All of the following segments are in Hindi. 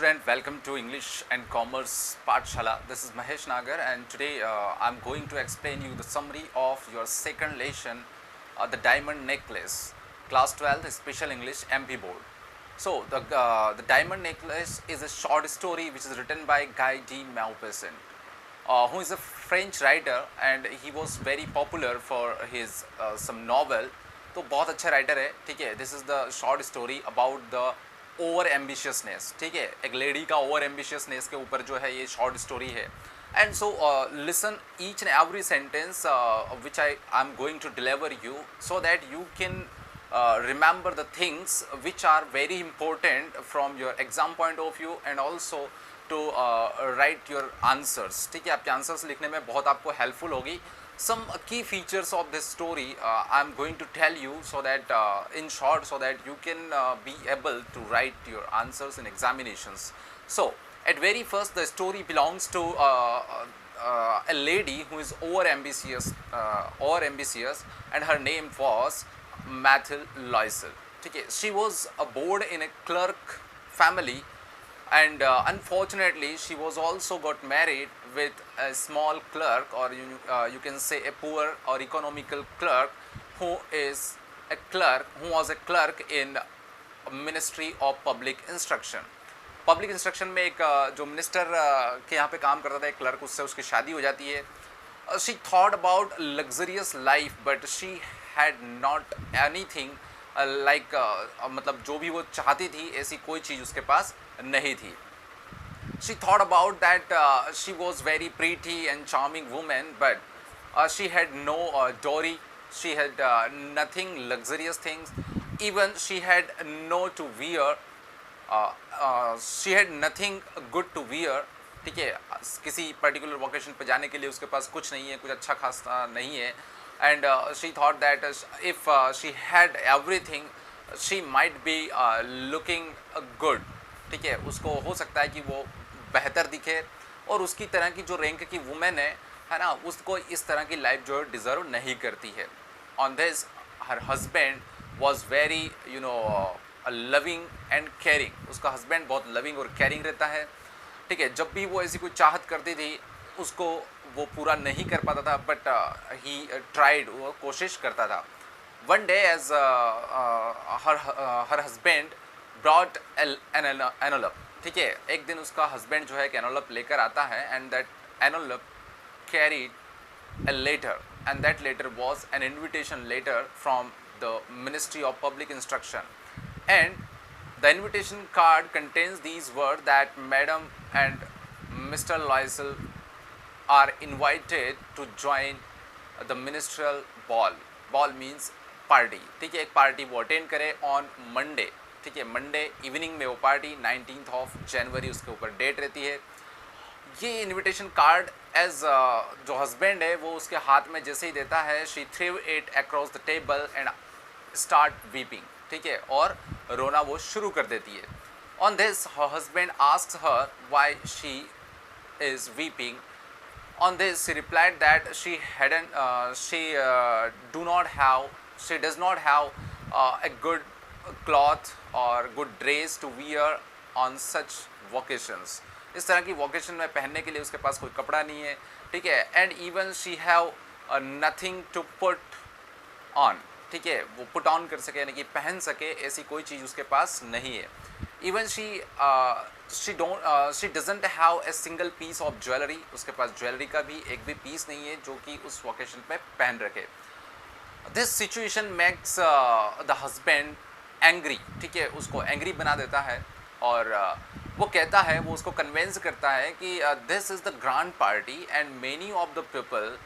student, welcome to English and Commerce Pathshala. This is Mahesh Nagar, and today I'm going to explain you the summary of your second lesson, the diamond necklace, class 12 special English MP board. So the diamond necklace is a short story which is written by Guy de Maupassant, who is a French writer, and he was very popular for his some novel. तो बहुत अच्छा राइटर है, ठीक है. This is the short story about the over ambitiousness, ठीक है. एक लेडी का ओवर एम्बिशियसनेस के ऊपर जो है ये शॉर्ट स्टोरी है. And so listen each and every sentence which I am going to deliver you so that you can remember the things which are very important from your exam point of view and also to write your answers. ठीक है, आपके आंसर्स लिखने में बहुत आपको हेल्पफुल होगी. Some key features of this story I am going to tell you so that in short, so that you can be able to write your answers in examinations. So at very first, the story belongs to a lady who is over ambitious, and her name was Mathilde Loisel. ठीक है, she was born in a clerk family, and unfortunately she was also got married with a small clerk, or you can say a poor or economical clerk who was a clerk in Ministry of Public Instruction. Public instruction में एक जो मिनिस्टर के यहाँ पे काम करता था, एक क्लर्क, उससे उसकी शादी हो जाती है. She thought about luxurious life, but she had not anything like, मतलब जो भी वो चाहती थी ऐसी कोई चीज़ उसके पास नहीं थी. She thought about that she was very pretty and charming woman, but she had no dowry, she had nothing luxurious things, even she had no to wear, she had nothing good to wear. ठीक है, किसी पर्टिकुलर वोकेशन पे जाने के लिए उसके पास कुछ नहीं है, कुछ अच्छा खासा नहीं है. And she thought that if she had everything, she might be looking good. ठीक है, उसको हो सकता है कि वो बेहतर दिखे और उसकी तरह की जो रैंक की वुमेन है ना, उसको इस तरह की लाइफ जो डिज़र्व नहीं करती है. On this her husband was very loving and caring. उसका हस्बैंड बहुत लविंग और केयरिंग रहता है. ठीक है, जब भी वो ऐसी कोई चाहत करती थी उसको वो पूरा नहीं कर पाता था, बट ही ट्राइड, वो कोशिश करता था. One day as her husband brought an envelope. ठीक है, एक दिन उसका हस्बैंड जो है एक एनोलप लेकर आता है, and that envelope carried a letter, and that letter was an invitation letter from the Ministry of Public Instruction, and the invitation card contains these words that Madam and Mr. Loisel are invited to join the ministerial ball. Ball means party. ठीक है, एक पार्टी वो अटेंड करे ऑन मंडे. ठीक है, मंडे इवनिंग में वो पार्टी 19th of January उसके ऊपर डेट रहती है. ये इनविटेशन कार्ड एज जो हस्बैंड है वो उसके हाथ में जैसे ही देता है, she threw it across the table and start weeping. ठीक है, और रोना वो शुरू कर देती है. On this her husband asks her why she is weeping. On this she replied that she does not have a good cloth or good dress to wear on such occasions. इस तरह की वोकेशन में पहनने के लिए उसके पास कोई कपड़ा नहीं है. ठीक है, and even she have nothing to put on. ठीक है, वो पुट ऑन कर सके, यानी कि पहन सके, ऐसी कोई चीज़ उसके पास नहीं है. Even she doesn't have a single piece of jewellery. उसके पास ज्वेलरी का भी एक भी पीस नहीं है जो कि उस वोकेशन पे पहन रखे. This situation makes the husband angry. ठीक है, उसको एंग्री बना देता है, और वो कहता है, वो उसको कन्विंस करता है कि this is the grand party and many of the people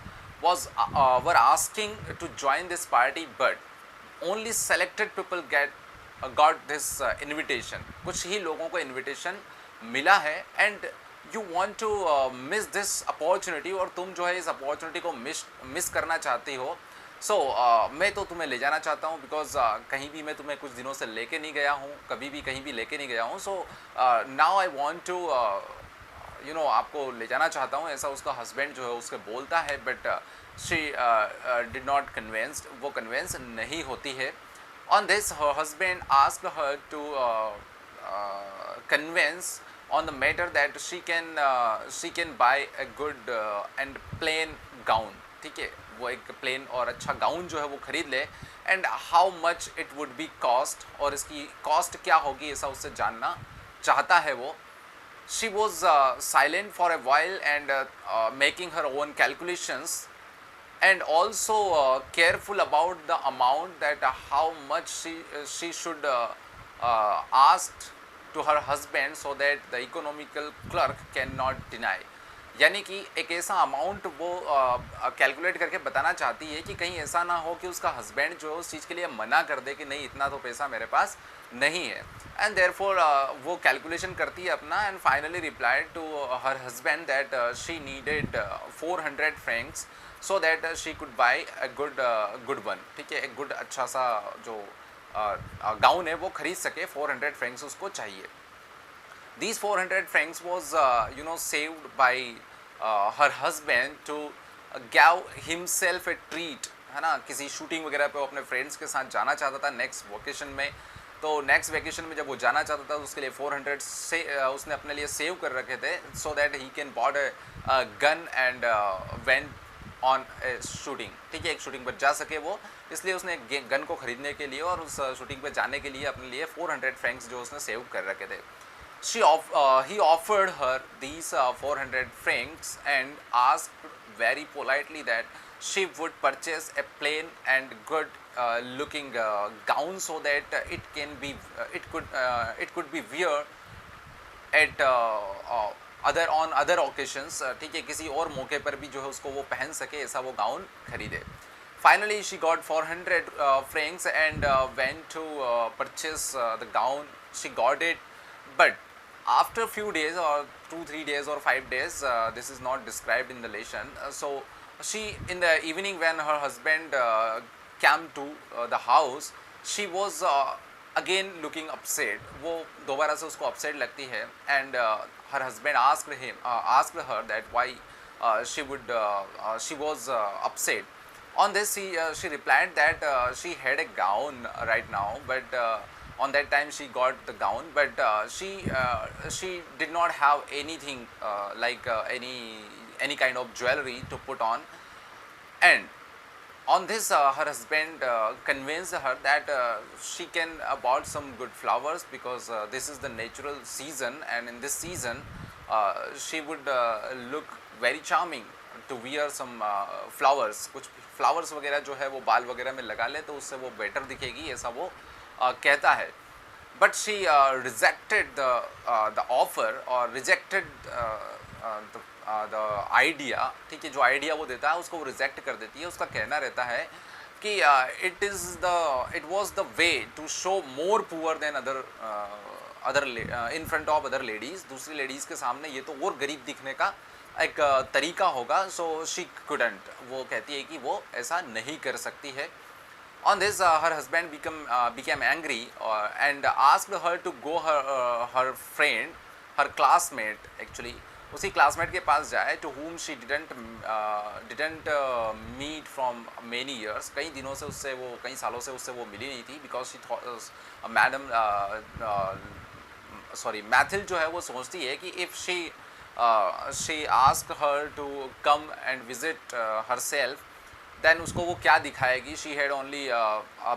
were asking to join this party, but only selected people got this invitation. कुछ ही लोगों को इन्विटेशन मिला है, and you want to miss this opportunity, और तुम जो है इस अपॉर्चुनिटी को मिस करना चाहती हो. सो मैं तो तुम्हें ले जाना चाहता हूँ, बिकॉज कहीं भी मैं तुम्हें कुछ दिनों से लेके नहीं गया हूँ, कभी भी कहीं भी लेके नहीं गया हूँ. So now I want to आपको ले जाना चाहता हूँ, ऐसा उसका हस्बैंड जो है उसके बोलता है. But she did not convinced, वो कन्विंस नहीं होती है. On this her husband asked her to convince on the matter that she can buy a good and plain gown. ठीक है, वो एक प्लेन और अच्छा गाउन जो है वो खरीद ले, and how much it would be cost, और इसकी कॉस्ट क्या होगी ऐसा उससे जानना चाहता है वो. She was silent for a while and making her own calculations, and also careful about the amount that how much she should ask to her husband so that the economical clerk cannot deny. यानी कि एक ऐसा अमाउंट वो कैलकुलेट करके बताना चाहती है कि कहीं ऐसा ना हो कि उसका हस्बैंड जो उस चीज़ के लिए मना कर दे कि नहीं इतना तो पैसा मेरे पास नहीं है. एंड देयरफॉर वो कैलकुलेशन करती है अपना, and finally replied to her husband that she needed 400 francs so that she could buy a good one. ठीक है, एक गुड अच्छा सा जो गाउन है वो खरीद सके. 400 फ्रैंक्स उसको चाहिए. These 400 francs was saved by her husband to give himself a treat, है ना. किसी शूटिंग वगैरह पे वो अपने फ्रेंड्स के साथ जाना चाहता था नेक्स्ट वेकेशन में. तो नेक्स्ट वेकेशन में जब वो जाना चाहता था तो उसके लिए 400 से उसने अपने लिए सेव कर रखे थे so that he can bought a gun and went on A shooting. ठीक है, एक शूटिंग पर जा सके वो, इसलिए उसने एक गन को खरीदने के लिए और उस शूटिंग पर जाने के लिए अपने लिए 400 फ्रैंक्स जो उसने सेव कर रखे थे. He offered her these 400 francs and asked very politely that she would purchase a plain and good looking gown so that it could be wear at on other occasions. ठीक है, किसी और मौके पर भी जो है उसको वो पहन सके ऐसा वो गाउन खरीदे. Finally, she got 400 francs and went to purchase the gown. She got it, but after a few days or 2-3 days or 5 days, this is not described in the lesson. So she, in the evening when her husband came to the house, she was again looking upset. वो दोबारा से उसको upset लगती है, and her husband asked her that why she was upset. On this, she replied that she had a gown right now, but on that time she got the gown, but she did not have anything like any kind of jewelry to put on. And on this, her husband convinced her that she can bought some good flowers because this is the natural season, and in this season she would look very charming to wear some flowers. कुछ flowers वगैरह जो है वो बाल वगैरह में लगा ले तो उससे वो बेटर दिखेगी ऐसा वो कहता है. But she rejected the offer or rejected the idea. ठीक है, जो आइडिया वो देता है उसको वो रिजेक्ट कर देती है. उसका कहना रहता है कि it was the way to show more poor than other in front of other ladies. दूसरी लेडीज़ के सामने ये तो और गरीब दिखने का एक तरीका होगा. So she couldn't. वो कहती है कि वो ऐसा नहीं कर सकती है. On this, her husband became angry and asked her to go her friend, her classmate actually, उसी classmate के पास जाए to whom she didn't meet from many years. कई दिनों से उससे वो कई सालों से उससे वो मिली नहीं थी because she thought madam Maithil जो है वो सोचती है कि if she asked her to come and visit herself, then उसको वो क्या दिखाएगी. She had only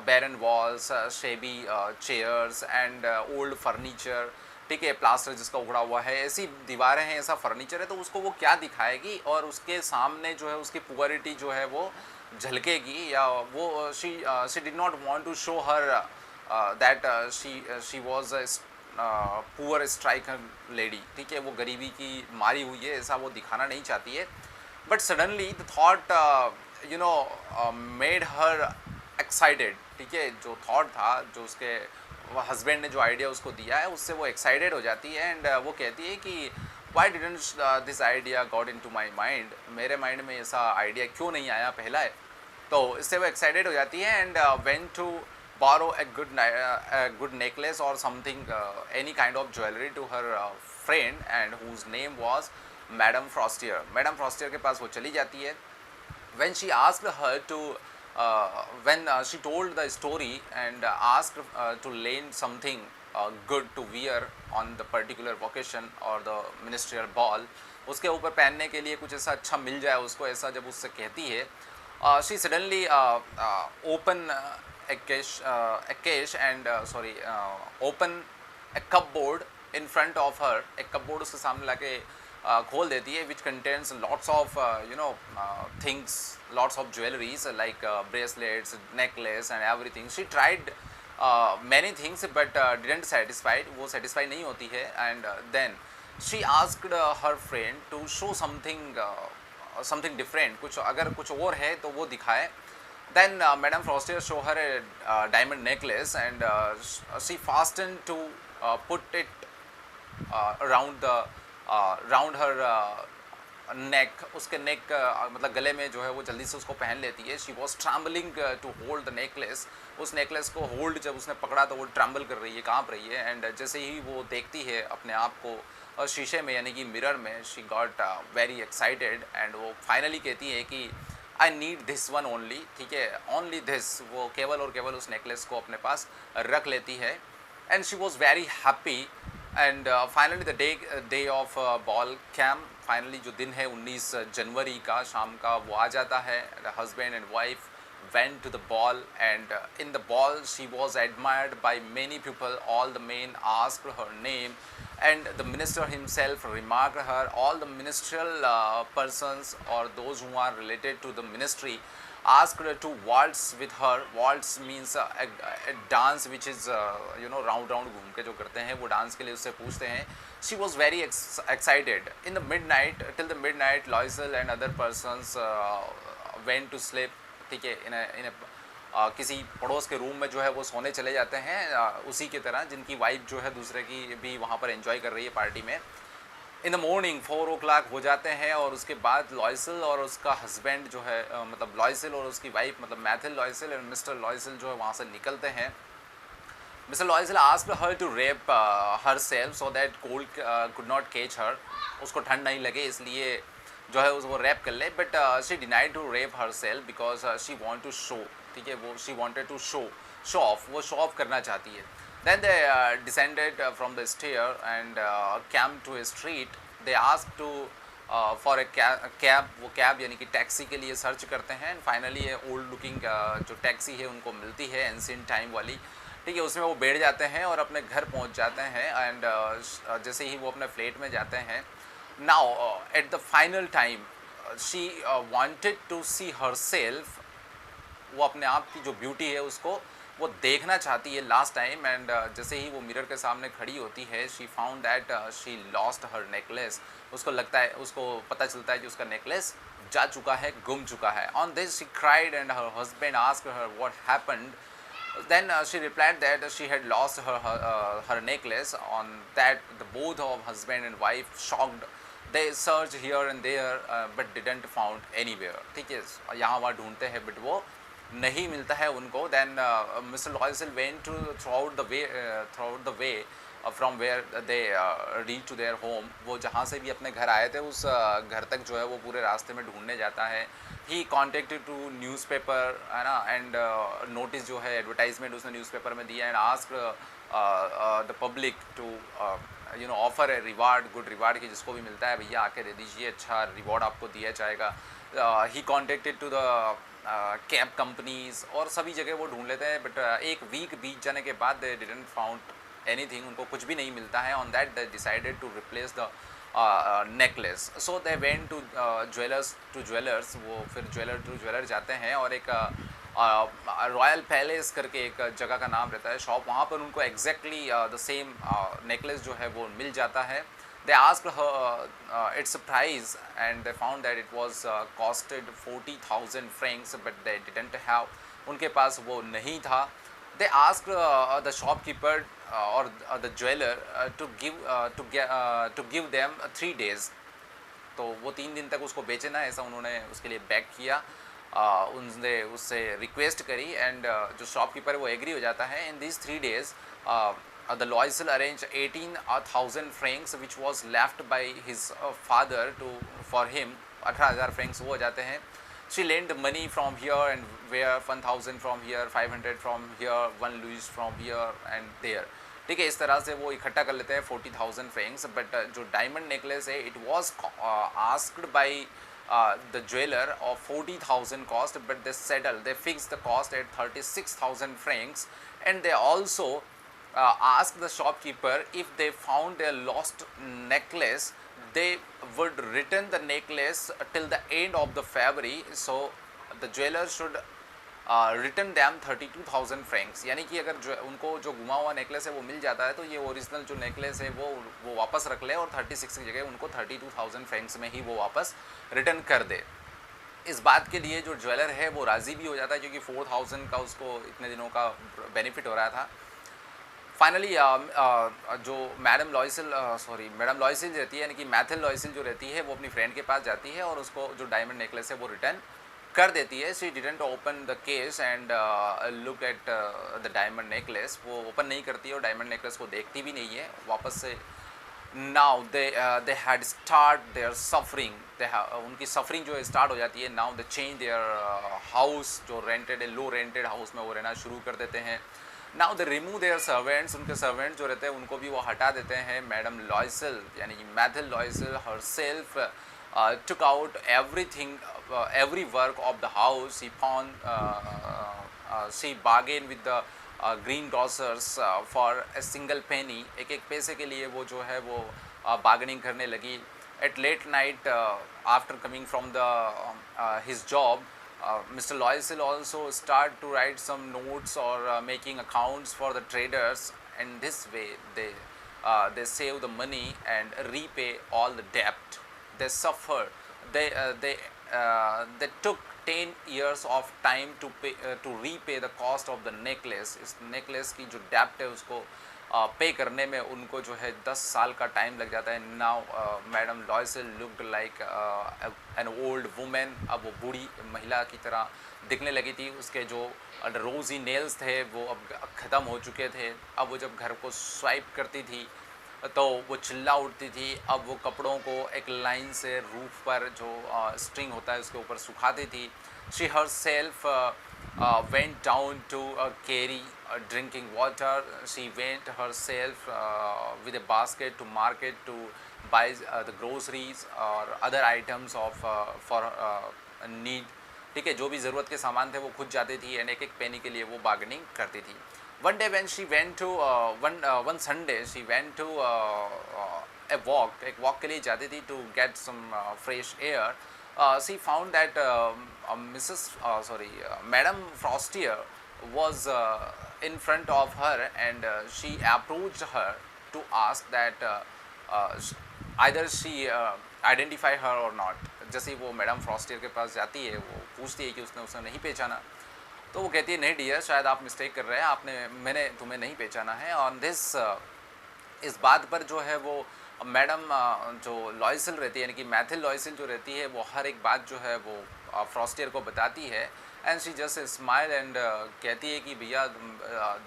barren walls, shabby chairs and old furniture. ठीक है, प्लास्टर जिसका उखड़ा हुआ है, ऐसी दीवारें हैं, ऐसा फर्नीचर है, तो उसको वो क्या दिखाएगी और उसके सामने जो है उसकी पुअरिटी जो है वो झलकेगी. या वो she did not want to show her that she was a poor stricken lady. ठीक है, वो गरीबी की मारी हुई है ऐसा वो दिखाना नहीं चाहती है. But suddenly the thought made her excited. ठीक है, जो थॉट था, जो उसके हस्बैंड ने जो आइडिया उसको दिया है उससे वो एक्साइटेड हो जाती है. एंड वो कहती है कि why didn't this idea got into my mind, मेरे माइंड में ऐसा आइडिया क्यों नहीं आया पहला है. तो इससे वो एक्साइटेड हो जाती है and went to borrow a good necklace or something, any kind of jewelry to her friend, and whose name was Madame Frostier. Madame Forestier के पास वो चली जाती है. When she asked her to when she told the story and asked to lend something good to wear on the particular vocation और द मिनिस्ट्रियल बॉल, उसके ऊपर पहनने के लिए कुछ ऐसा अच्छा मिल जाए उसको, ऐसा जब उससे कहती है, she suddenly open a cache and open a cupboard in front of her. एक cupboard उसके सामने लाके खोल देती है, which contains lots of things, lots of jewelries like bracelets, necklace and everything. She tried many things but didn't satisfied, वो satisfied नहीं होती है, and then she asked her friend to show something different, कुछ अगर कुछ और है तो वो दिखाए. Then Madame Frostier show her a diamond necklace, and she fastened to put it around her neck. उसके neck मतलब गले में जो है वो जल्दी से उसको पहन लेती है. She was trembling to hold the necklace. उस necklace को hold जब उसने पकड़ा तो वो tremble कर रही है, कांप रही है. And जैसे ही वो देखती है अपने आप को शीशे में यानी कि मिरर में, she got very excited and वो finally कहती है कि I need this one only, ठीक है, only this. वो केवल और केवल उस नेकलेस को अपने पास रख लेती है. And she was very happy. And finally the day of ball came. Finally जो दिन है 19 जनवरी का शाम का वो आ जाता है. The husband and wife went to the ball, and in the ball she was admired by many people. All the men asked her name, and the minister himself remarked her. All the ministerial persons or those who are related to the ministry asked her to waltz with her. Waltz means a dance which is round घूम के जो करते हैं वो डांस के लिए उससे पूछते हैं. She was very excited. In the midnight, till the midnight, Loisel and other persons went to sleep. ठीक है, इन किसी पड़ोस के रूम में जो है वो सोने चले जाते हैं, उसी की तरह जिनकी वाइफ जो है दूसरे की भी वहाँ पर एंजॉय कर रही है पार्टी में. इन द मॉर्निंग 4 o'clock हो जाते हैं और उसके बाद लॉयसल और उसका हस्बैंड जो है मतलब लॉयसल और उसकी वाइफ मतलब मैथिल लॉयसल और मिस्टर लॉयसल जो है वहाँ से निकलते हैं. Mr Loisel asked her to wrap her self so that cold could not catch her. उसको ठंड नहीं लगे इसलिए जो है उसको रैप कर ले. But she denied to wrap her self because she want to show, ठीक है, वो she wanted to show off, वो शो ऑफ करना चाहती है. Then they descended from the stair and came to a street. They asked to for a cab. वो कैब यानी कि टैक्सी के लिए सर्च करते हैं. एंड फाइनली ये ओल्ड लुकिंग जो टैक्सी है उनको मिलती है, एंशिएंट टाइम वाली, ठीक है. उसमें वो बैठ जाते हैं और अपने घर पहुंच जाते हैं. एंड जैसे ही वो अपने फ्लैट में जाते हैं, now at the final time she wanted to see herself. वो अपने आप की जो ब्यूटी है उसको वो देखना चाहती है लास्ट टाइम. एंड जैसे ही वो मिरर के सामने खड़ी होती है, she found that she lost her necklace. उसको लगता है, उसको पता चलता है कि उसका नेकलेस जा चुका है, गुम चुका है. On this she cried and her husband asked her what happened. Then she replied that she had lost her necklace. On that, the both of husband and wife shocked. They searched here and there but didn't found anywhere. ठीक है, यहाँ वहाँ ढूंढते हैं बट वो नहीं मिलता है उनको. Then Mr. Loisel went to throughout the way from where they reached to their home. वो जहाँ से भी अपने घर आए थे उस घर तक जो है वो पूरे रास्ते में ढूंढने जाता है. ही कॉन्टेक्टेड टू न्यूज़पेपर, है ना, एंड नोटिस जो है एडवर्टाइजमेंट उसने न्यूज़पेपर में दिया. And asked the public to offer a reward, good reward की जिसको भी मिलता है भैया आके दे दीजिए, अच्छा रिवॉर्ड आपको दिया जाएगा. He contacted to the cab companies और सभी जगह वो ढूंढ लेते हैं. बट एक वीक बीत जाने के बाद दे डिडंट फाउंड एनीथिंग, उनको कुछ भी नहीं मिलता है. On that they decided to replace the necklace. So they went to jewellers. वो फिर ज्वेलर जाते हैं और एक रॉयल पैलेस करके एक जगह का नाम रहता है, शॉप, वहाँ पर उनको एग्जैक्टली द सेम नेकलेस जो है वो मिल जाता है. They asked her its price and they found that it was costed 40,000 francs, but they didn't have, उनके पास वो नहीं था. They asked the shopkeeper or the jeweler to give them 3 days. तो वो 3 दिन तक उसको बेचना ऐसा उन्होंने उसके लिए बैक किया. उनने उससे रिक्वेस्ट करी एंड जो शॉपकीपर है वो एग्री हो जाता है. In this 3 days the Loisel arranged 18,000 francs which was left by his father for him. 18,000 francs वो हो जाते हैं. She lent money from here and where, 1,000 from here, 500 from here, 1 louis from here and there. ठीक है, इस तरह से वो इकट्ठा कर लेते हैं 40,000 फ्रैंक्स. बट जो डायमंड नेकलेस है, it was asked by the jeweler of 40,000 cost, but they settled, they fixed the cost at 36,000 francs, and they also asked the shopkeeper if they found their lost necklace, they would return the necklace till the end of the February. So the jeweler should return them 32,000 Franks. यानी कि अगर जो उनको जो घुमा हुआ नेकलेस है वो मिल जाता है, तो ये ओरिजिनल जो नेकलेस है वो वापस रख ले, और 36 की जगह उनको 32,000 फ्रैंक्स में ही वो वापस रिटर्न कर दे. इस बात के लिए जो ज्वेलर है वो राज़ी भी हो जाता है, क्योंकि 4,000 का उसको इतने दिनों का बेनिफिट हो रहा था. फाइनली जो मैडम लॉयसिल रहती है, यानी कि मैथिल लॉयसिल जो रहती है, वो अपनी फ्रेंड के पास जाती है और उसको जो डायमंड नेकलेस है वो रिटर्न कर देती है. She didn't open the case and look at the diamond necklace. वो ओपन नहीं करती है और डायमंड नेकलेस को देखती भी नहीं है वापस से. Now they had start their suffering. उनकी सफरिंग जो है स्टार्ट हो जाती है. Now they change their house, जो रेंटेड है, लो रेंटेड हाउस में वो रहना शुरू कर देते हैं. Now they remove their servants. उनके सर्वेंट्स जो रहते हैं उनको भी वो हटा देते हैं. मैडम लॉयसिल यानी कि Mathilde Loisel herself took out everything, every work of the house. She bargained with the greengrocers for a single penny. एक एक पैसे के लिए वो जो है वो bargaining करने लगी. At late night, after coming from the his job, Mr. Loyal also start to write some notes or making accounts for the traders, and this way they save the money and repay all the debt. They suffered. They took 10 years of time to repay the cost of the necklace. इस necklace की जो debt है उसको पे करने में उनको जो है 10 साल का टाइम लग जाता है. Now Madame Loisel looked like an old women. अब वो बूढ़ी महिला की तरह दिखने लगी थी. उसके जो रोजी नेल्स थे वो अब ख़त्म हो चुके थे. अब वो जब घर को स्वाइप करती थी तो वो चिल्ला उठती थी. अब वो कपड़ों को एक लाइन से रूफ पर जो स्ट्रिंग होता है उसके ऊपर सुखाती थी. She her self went down to carry drinking water. She went herself with a basket to market to buy the groceries or other items of for need. ठीक है, जो भी ज़रूरत के सामान थे वो खुद जाती थी एंड एक एक पेनी के लिए वो बार्गेनिंग करती थी. One day when she went to one Sunday she went to a walk. एक walk के लिए जाती थी to get some fresh air. She found that Madam Frostier was in front of her, and she approached her to ask that either she identify her or not. जैसे वो मैडम फ्रॉस्टियर के पास जाती है, वो पूछती है कि उसने उसे नहीं पहचाना. तो वो कहती है नहीं डियर, शायद आप मिस्टेक कर रहे हैं, मैंने तुम्हें नहीं पहचाना है. ऑन दिस इस बात पर जो है वो मैडम जो लॉयसिल रहती है, यानी कि मैथिल लॉयसिल जो रहती है, वो हर एक बात जो है वो फ्रॉस्टियर को बताती है. And she just smile and कहती है कि भैया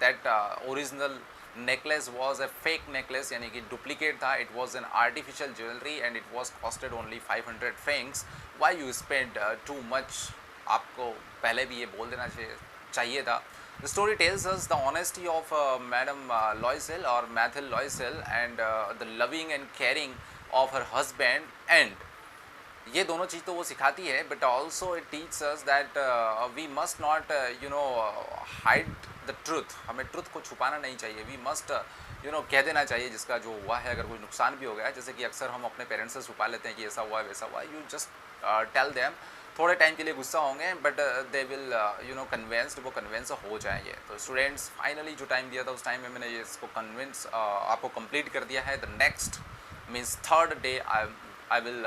that original necklace was a fake necklace, यानी कि डुप्लीकेट था. It was an artificial jewellery and it was costed only 500 Franks. Why you spend too much. आपको पहले भी ये बोल देना चाहिए था. The story tells us the honesty of Madam Loisel or Mathil Loisel and the loving and caring of her husband. And ये दोनों चीज़ तो वो सिखाती है, but also it teaches us that we must not hide the truth. हमें truth को छुपाना नहीं चाहिए. We must कह देना चाहिए जिसका जो हुआ है. अगर कोई नुकसान भी हो गया है, जैसे कि अक्सर हम अपने पेरेंट्स से छुपा लेते हैं कि ऐसा हुआ है वैसा हुआ है, you just tell them. थोड़े टाइम के लिए गुस्सा होंगे बट दे विल कन्वेंस्ड, वो कन्वेंस हो जाएंगे. तो स्टूडेंट्स फाइनली जो टाइम दिया था उस टाइम में मैंने ये इसको कन्विंस आपको कंप्लीट कर दिया है. The next means third day I will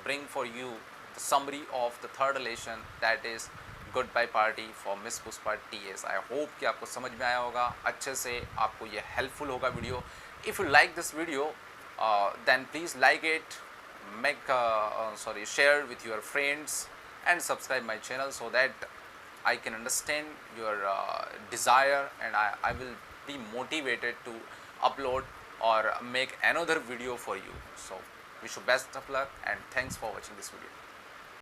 bring for you the summary of the third lesson, that is goodbye party for miss Pushpa TS. I hope कि आपको समझ में आया होगा अच्छे से, आपको ये हेल्पफुल होगा video. If you like this video then please like it, share with your friends and subscribe my channel so that I can understand your desire, and I will be motivated to upload or make another video for you. So wish you best of luck and thanks for watching this video.